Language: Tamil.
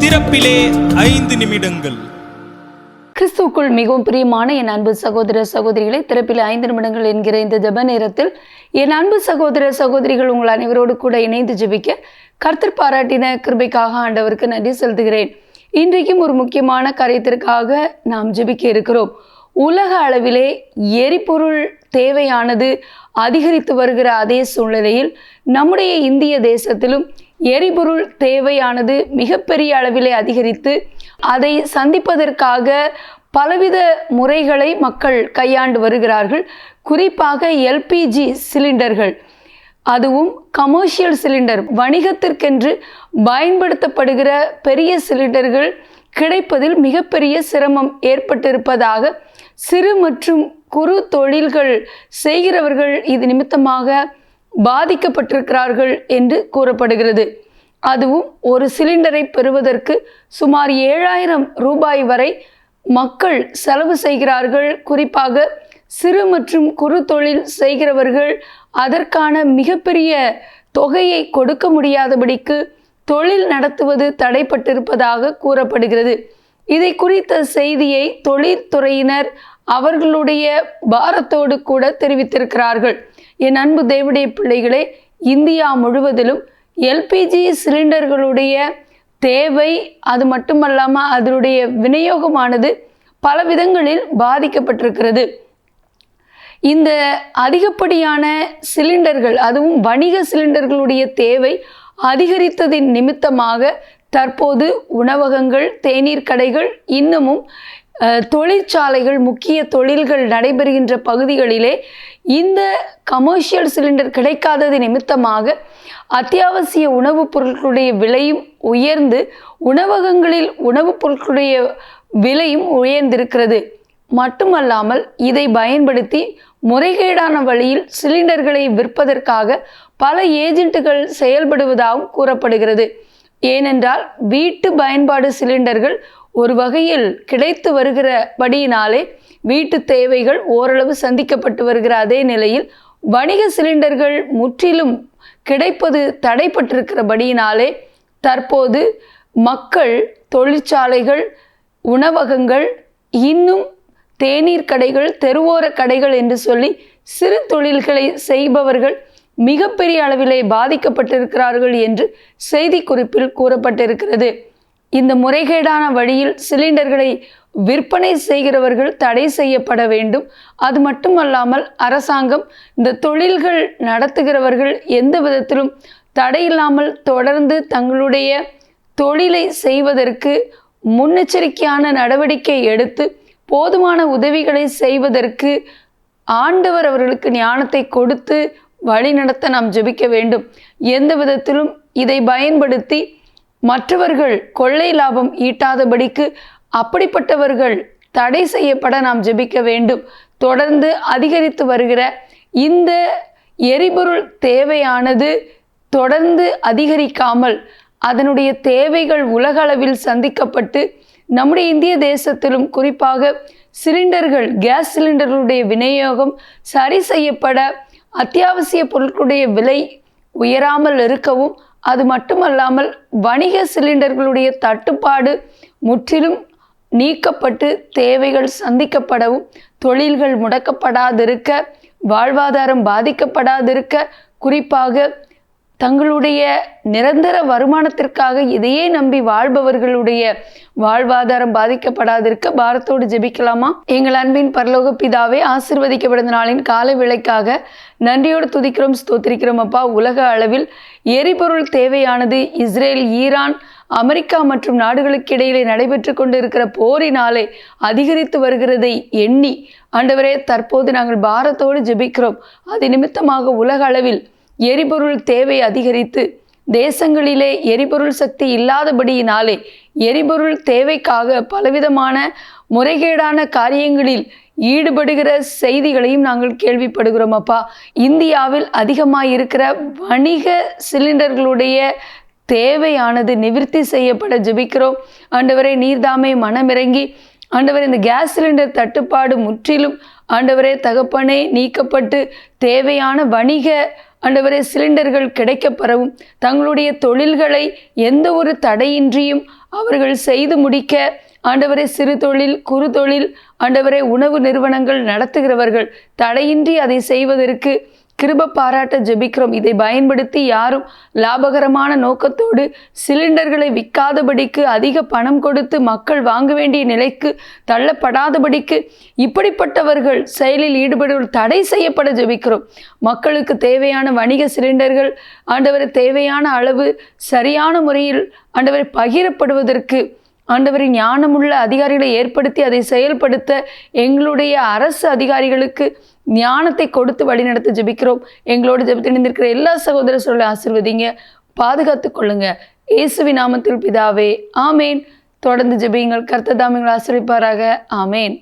திறப்பிலே 5 நிமிடங்கள். கிறிஸ்துவுக்குள் மிகவும் பிரியமான என் அன்பு சகோதர சகோதரிகளை, திறப்பிலே 5 நிமிடங்கள் என்கிற இந்த ஜெப நேரத்தில் என் அன்பு சகோதர சகோதரிகள் உங்கள் அனைவரோடு கூட இணைந்து ஜெபிக்க கர்த்தர் பாராட்டின கிருபைக்காக ஆண்டவருக்கு நன்றி செலுத்துகிறேன். இன்றைக்கும் ஒரு முக்கியமான காரியத்திற்காக நாம் ஜெபிக்க இருக்கிறோம். உலக அளவிலே எரிபொருள் தேவையானது அதிகரித்து வருகிற அதே சூழ்நிலையில் நம்முடைய இந்திய தேசத்திலும் எரிபொருள் தேவையானது மிகப்பெரிய அளவிலே அதிகரித்து அதை சந்திப்பதற்காக பலவித முறைகளை மக்கள் கையாண்டு வருகிறார்கள். குறிப்பாக எல்பிஜி சிலிண்டர்கள், அதுவும் கமர்ஷியல் சிலிண்டர், வணிகத்திற்கென்று பயன்படுத்தப்படுகிற பெரிய சிலிண்டர்கள் கிடைப்பதில் மிகப்பெரிய சிரமம் ஏற்பட்டிருப்பதாக சிறு மற்றும் குறு தொழில்கள் செய்கிறவர்கள் இது நிமித்தமாக பாதிக்கப்பட்டிருக்கிறார்கள் என்று கூறப்படுகிறது. அதுவும் ஒரு சிலிண்டரை பெறுவதற்கு சுமார் 7,000 ரூபாய் வரை மக்கள் செலவு செய்கிறார்கள். குறிப்பாக சிறு மற்றும் குறு தொழில் செய்கிறவர்கள் அதற்கான மிகப்பெரிய தொகையை கொடுக்க முடியாதபடிக்கு தொழில் நடத்துவது தடைப்பட்டிருப்பதாக கூறப்படுகிறது. இதை குறித்த செய்தியை தொழில்துறையினர் அவர்களுடைய பாரத்தோடு கூட தெரிவித்திருக்கிறார்கள். என் அன்பு தேவனுடைய பிள்ளைகளே, இந்தியா முழுவதிலும் எல்பிஜி சிலிண்டர்களுடைய தேவை, அது மட்டுமல்லாமல் அதனுடைய விநியோகமானது பல விதங்களில் பாதிக்கப்பட்டிருக்கிறது. இந்த அதிகப்படியான சிலிண்டர்கள், அதுவும் வணிக சிலிண்டர்களுடைய தேவை அதிகரித்ததின் நிமித்தமாக தற்போது உணவகங்கள், தேநீர் கடைகள், இன்னமும் தொழிற்சாலைகள், முக்கிய தொழில்கள் நடைபெறுகின்ற பகுதிகளிலே இந்த கமர்ஷியல் சிலிண்டர் கிடைக்காதது நிமித்தமாக அத்தியாவசிய உணவுப் பொருட்களுடைய விலையும் உயர்ந்து உணவகங்களில் உணவுப் பொருட்களுடைய விலையும் உயர்ந்திருக்கிறது. மட்டுமல்லாமல் இதை பயன்படுத்தி முறைகேடான வழியில் சிலிண்டர்களை விற்பதற்காக பல ஏஜென்ட்டுகள் செயல்படுவதாகவும் கூறப்படுகிறது. ஏனென்றால் வீட்டு பயன்பாடு சிலிண்டர்கள் ஒரு வகையில் கிடைத்து வருகிறபடியினாலே வீட்டு தேவைகள் ஓரளவு சந்திக்கப்பட்டு வருகிற அதே நிலையில் வணிக சிலிண்டர்கள் முற்றிலும் கிடைப்பது தடைப்பட்டிருக்கிறபடியினாலே தற்போது மக்கள் தொழிற்சாலைகள், உணவகங்கள், இன்னும் தேநீர் கடைகள், தெருவோர கடைகள் என்று சொல்லி சிறு தொழில்களை செய்பவர்கள் மிகப்பெரிய அளவிலே பாதிக்கப்பட்டிருக்கிறார்கள் என்று செய்திக்குறிப்பில் கூறப்பட்டிருக்கிறது. இந்த முறைகேடான வழியில் சிலிண்டர்களை விற்பனை செய்கிறவர்கள் தடை செய்யப்பட வேண்டும். அது மட்டுமல்லாமல் அரசாங்கம் இந்த தொழில்கள் நடத்துகிறவர்கள் எந்த விதத்திலும் தடையில்லாமல் தொடர்ந்து தங்களுடைய தொழிலை செய்வதற்கு முன்னெச்சரிக்கையான நடவடிக்கை எடுத்து போதுமான உதவிகளை செய்வதற்கு ஆண்டவர் அவர்களுக்கு ஞானத்தை கொடுத்து வழிநடத்த நாம் ஜெபிக்க வேண்டும். எந்த விதத்திலும் இதை பயன்படுத்தி மற்றவர்கள் கொள்ளை லாபம் ஈட்டாதபடிக்கு அப்படிப்பட்டவர்கள் தடை செய்யப்பட நாம் ஜெபிக்க வேண்டும். தொடர்ந்து அதிகரித்து வருகிற இந்த எரிபொருள் தேவையானது தொடர்ந்து அதிகரிக்காமல் அதனுடைய தேவைகள் உலக அளவில் சந்திக்கப்பட்டு நம்முடைய இந்திய தேசத்திலும் குறிப்பாக சிலிண்டர்கள், கேஸ் சிலிண்டர்களுடைய விநியோகம் சரி செய்யப்பட அத்தியாவசிய பொருட்களுடைய விலை உயராமல் இருக்கவும், அது மட்டுமல்லாமல் வணிக சிலிண்டர்களுடைய தட்டுப்பாடு முற்றிலும் நீக்கப்பட்டு தேவைகள் சந்திக்கப்படவும், தொழில்கள் முடக்கப்படாதிருக்க, வாழ்வாதாரம் பாதிக்கப்படாதிருக்க, குறிப்பாக தங்களுடைய நிரந்தர வருமானத்திற்காக இதையே நம்பி வாழ்பவர்களுடைய வாழ்வாதாரம் பாதிக்கப்படாதிருக்க பாரத்தோடு ஜெபிக்கலாமா? எங்கள் அன்பின் பரலோக பிதாவே, ஆசீர்வதிக்கப்பட்ட நாளின் காலை வேளைக்காக நன்றியோடு துதிக்கிறோம், ஸ்தோத்திரிக்கிறோம் அப்பா. உலக அளவில் எரிபொருள் தேவையானது இஸ்ரேல், ஈரான், அமெரிக்கா மற்றும் நாடுகளுக்கு இடையிலே நடைபெற்று கொண்டிருக்கிற போரினாலே அதிகரித்து வருகிறதை எண்ணி ஆண்டவரே, தற்போது நாங்கள் பாரத்தோடு ஜெபிக்கிறோம். அது நிமித்தமாக உலக அளவில் எரிபொருள் தேவை அதிகரித்து தேசங்களிலே எரிபொருள் சக்தி இல்லாதபடியினாலே எரிபொருள் தேவைக்காக பலவிதமான முறைகேடான காரியங்களில் ஈடுபடுகிற செய்திகளையும் நாங்கள் கேள்விப்படுகிறோம் அப்பா. இந்தியாவில் அதிகமாக இருக்கிற வணிக சிலிண்டர்களுடைய தேவையானது நிவர்த்தி செய்யப்பட ஜெபிக்கிறோம். ஆண்டவரே, நீர்தாமே மனமிறங்கி ஆண்டவரே, இந்த கேஸ் சிலிண்டர் தட்டுப்பாடு முற்றிலும் ஆண்டவரே தகப்பனே நீக்கப்பட்டு தேவையான வணிக ஆண்டவரே சிலிண்டர்கள் கிடைக்கப்பெறவும், தங்களுடைய தொழில்களை எந்த ஒரு தடையின்றியும் அவர்கள் செய்து முடிக்க, ஆண்டவரே சிறு தொழில் குறு தொழில் ஆண்டவரே உணவு நிறுவனங்கள் நடத்துகிறவர்கள் தடையின்றி அதை செய்வதற்கு கிருபை பாராட்ட ஜெபிக்கிறோம். இதை பயன்படுத்தி யாரும் லாபகரமான நோக்கத்தோடு சிலிண்டர்களை விற்காதபடிக்கு, அதிக பணம் கொடுத்து மக்கள் வாங்க வேண்டிய நிலைக்கு தள்ளப்படாதபடிக்கு இப்படிப்பட்டவர்கள் செயலில் ஈடுபடுவர்கள் தடை செய்யப்பட ஜெபிக்கிறோம். மக்களுக்கு தேவையான வணிக சிலிண்டர்கள் ஆண்டவரை தேவையான அளவு சரியான முறையில் ஆண்டவரை பகிரப்படுவதற்கு ஆண்டவரின் ஞானமுள்ள அதிகாரிகளை ஏற்படுத்தி அதை செயல்படுத்த எங்களுடைய அரசு அதிகாரிகளுக்கு ஞானத்தை கொடுத்து வழிநடத்த ஜெபிக்கிறோம். எங்களோடு ஜெபத்தில் இணைந்திருக்கிற எல்லா சகோதர சொல்ல ஆசீர்வதிங்க, பாதுகாத்து கொள்ளுங்க. இயேசுவின் நாமத்தில் பிதாவே, ஆமேன். தொடர்ந்து ஜெபியுங்கள். கர்த்தர் தாமே உங்களை ஆசீர்வதிப்பாராக. ஆமேன்.